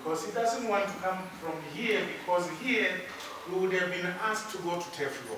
because he doesn't want to come from here, because here we would have been asked to go to Teflon.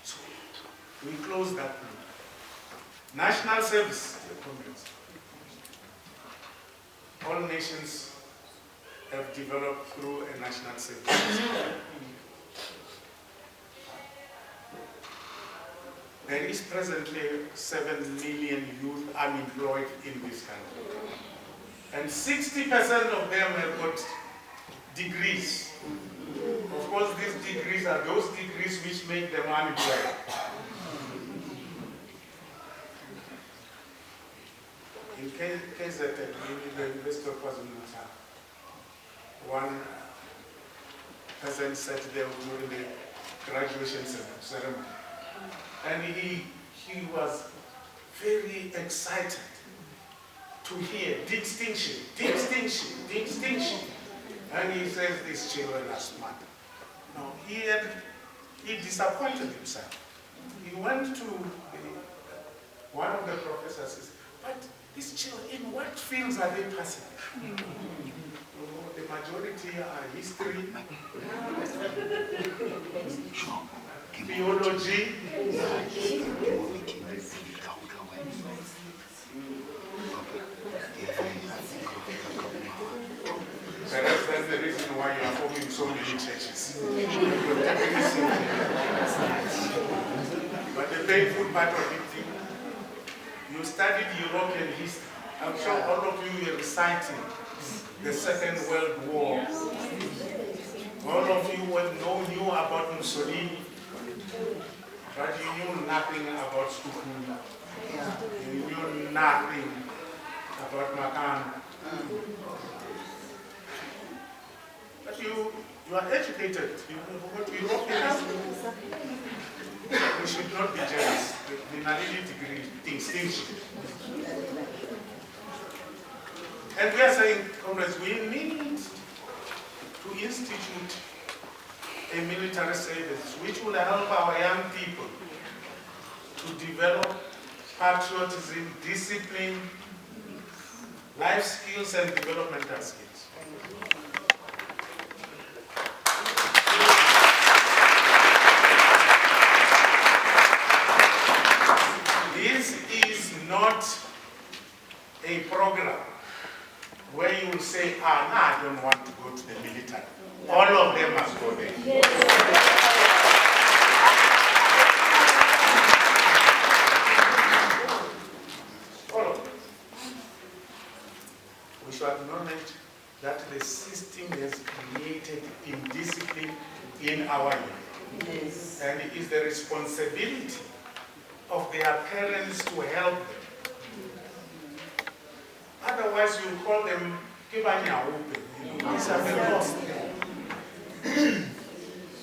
So we close that loop. National service. All nations have developed through a national service. There is presently 7 million youth unemployed in this country. And 60% of them have got degrees. Of course, these degrees are those degrees which make them unemployed. In KZN, in the University of KwaZulu-Natal, one person said they were doing the graduation ceremony. And he was very excited to hear distinction, distinction, distinction. And he says these children are smart. No, he disappointed himself. He went to one of the professors and says, but these children, in what fields are they passing? The majority are history, theology, perhaps that's the reason why you are forming so many churches. But the painful part of it, you studied European history. I'm sure all of you are reciting the Second World War. All of you knew about Mussolini, but you knew nothing about Stukulu. You knew nothing about Makana. But you are educated. You know what Europeans. We should not be jealous. The Nalini degree distinction. And we are saying, comrades, we need to institute a military service which will help our young people to develop patriotism, discipline, life skills, and developmental skills. This is not a program where you will say, I don't want to go to the military. All of them must go there. All of them. We should acknowledge that the system has created indiscipline in our youth. Yes. And it is the responsibility of their parents to help them. Otherwise, you call them Kibanya Open. These are the lost.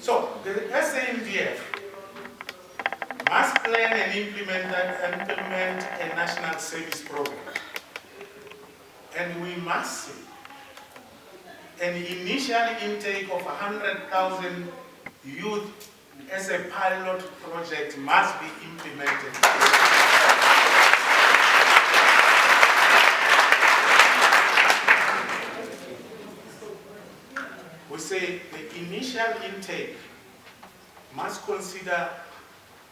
So, the SANDF must plan and implement a national service program. And we must see an initial intake of 100,000 youth as a pilot project must be implemented. We say the initial intake must consider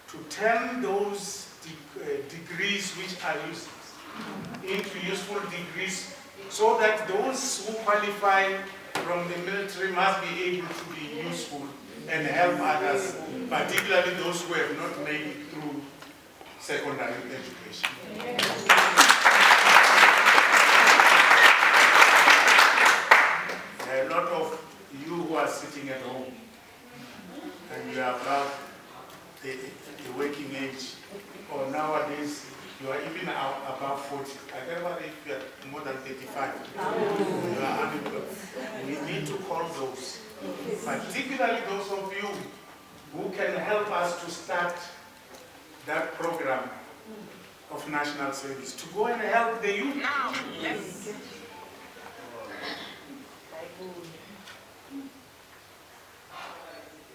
to turn those degrees which are useless into useful degrees, so that those who qualify from the military must be able to be useful and help others, particularly those who have not made it through secondary education. There are a lot of you who are sitting at home and you are above the working age, or nowadays you are even above 40. I don't know if you are more than 35. You are unemployed. We need to call those, particularly those of you who can help us to start that program of national service, to go and help the youth. Now, yes.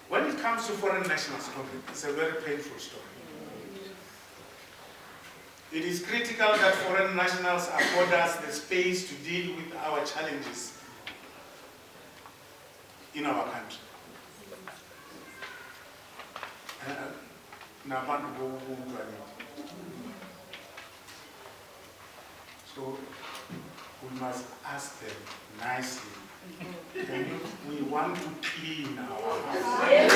When it comes to foreign nationals, it's a very painful story. It is critical that foreign nationals afford us the space to deal with our challenges in our country. So we must ask them nicely. We want to clean our house.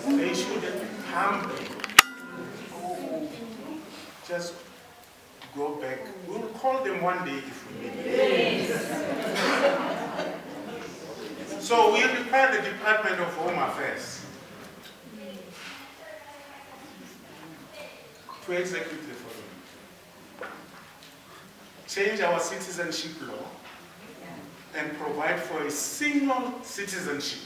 They should humbly just go back. We'll call them one day if we need. So we require the Department of Home Affairs to execute the following. Change our citizenship law and provide for a single citizenship.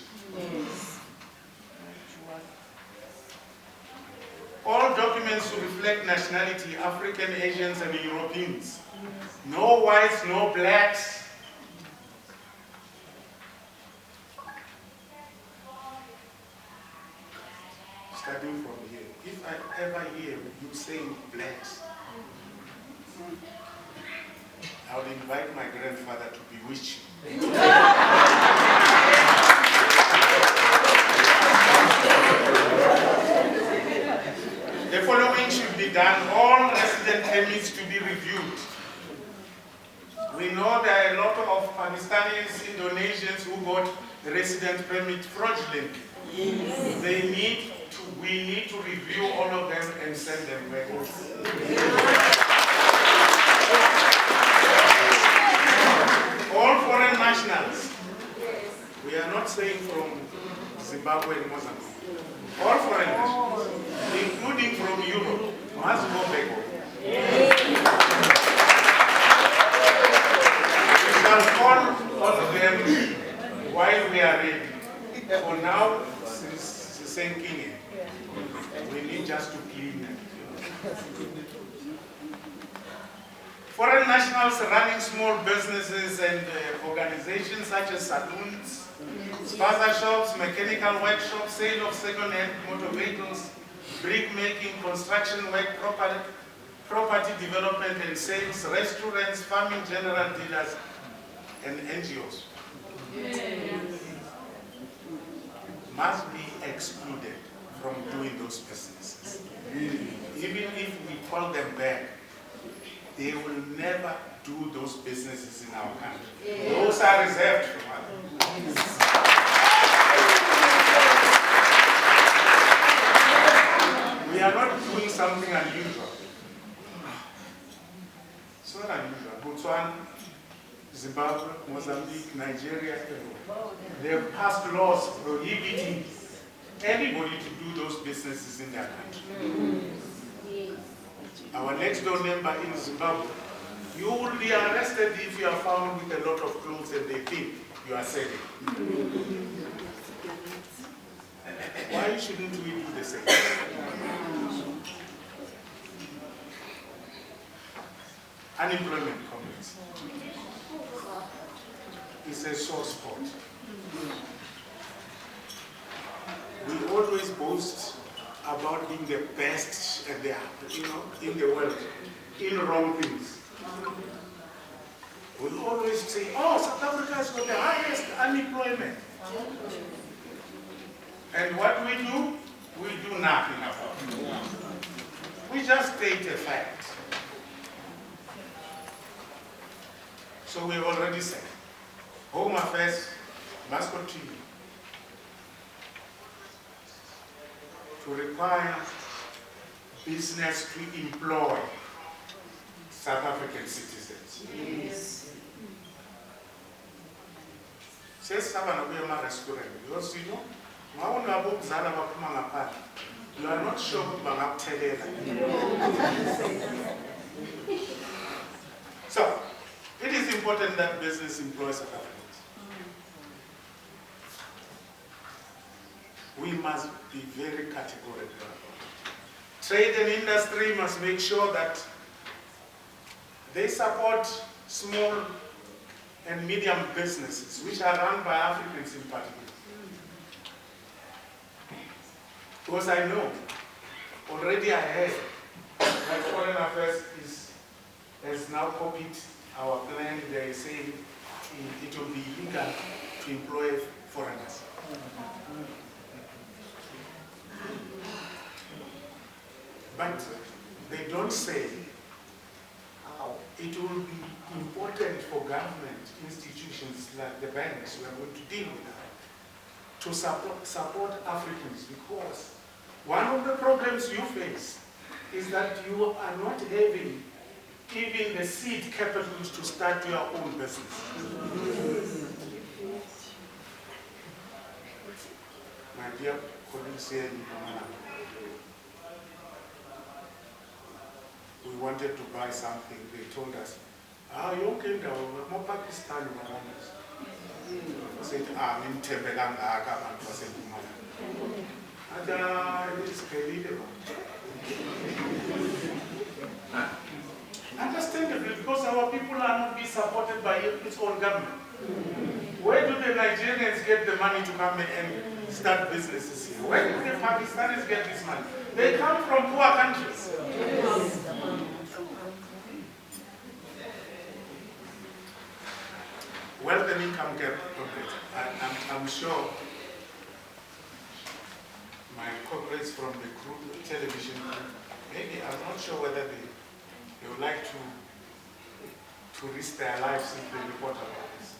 All documents to reflect nationality, African, Asians, and Europeans. No whites, no blacks. Starting from here, if I ever hear you saying blacks, I would invite my grandfather to bewitch you. The following should be done. All resident permits to be reviewed. We know there are a lot of Pakistanis, Indonesians who got resident permit fraudulently. Yes. We need to review all of them and send them back. All foreign nationals, we are not saying from Zimbabwe and Mozambique. All foreign nationals, including from Europe, must go back home. We shall call on them while we are ready. For now, since the same king, we need just to clean them. Foreign nationals running small businesses and organizations such as saloons, spaza shops, mechanical workshops, sale of second-hand motor vehicles, brick making, construction work, property development and sales, restaurants, farming general dealers, and NGOs. Must be excluded from doing those businesses. Even if we call them back, they will never do those businesses in our country. Those are reserved for others. We are not doing something unusual. It's not unusual. Botswana, Zimbabwe, Mozambique, Nigeria, they have passed laws prohibiting anybody to do those businesses in their country. Our next door neighbor in Zimbabwe, you will be arrested if you are found with a lot of clothes and they think you are selling. Why shouldn't we do the same? Unemployment comments. It's a sore spot. We always boast about being the best at in the world, in wrong things. We always say, oh, South Africa has got the highest unemployment. And what we do nothing about it. We just state a fact. So we already said, Home Affairs must continue to require business to employ South African citizens. Yes. Says someone will be a restaurant because you know, you are not sure what So it is important that business employs South Africans. We must be very categorical. Trade and industry must make sure that they support small and medium businesses, which are run by Africans in particular. Because I know, already I heard that Foreign Affairs has now copied our plan. They say it will be illegal to employ foreigners. But they don't say how it will be important for government institutions like the banks we are going to deal with that, to support Africans, because one of the problems you face is that you are not having even the seed capitals to start your own business. My dear colleagues here in Manama, we wanted to buy something. They told us, you can go more Pakistan. I said, I'm it's believable. Understandably, because our people are not being supported by its own government. Where do the Nigerians get the money to come and start businesses here? Where do the Pakistanis get this money? They come from poor countries. Wealth and income gap. I'm sure my colleagues from the group television, maybe I'm not sure whether they would like to risk their lives if they report about this.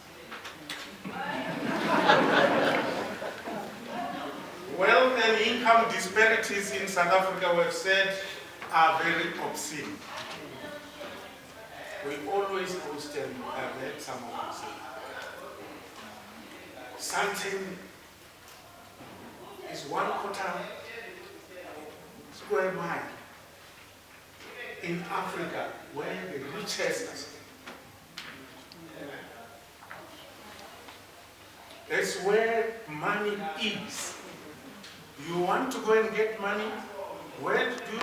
Wealth and income disparities in South Africa, we've said, are very obscene. We always post, and I've heard some of them say, Sandton is 1/4 square mile in Africa where the richest is where money is. You want to go and get money, where do you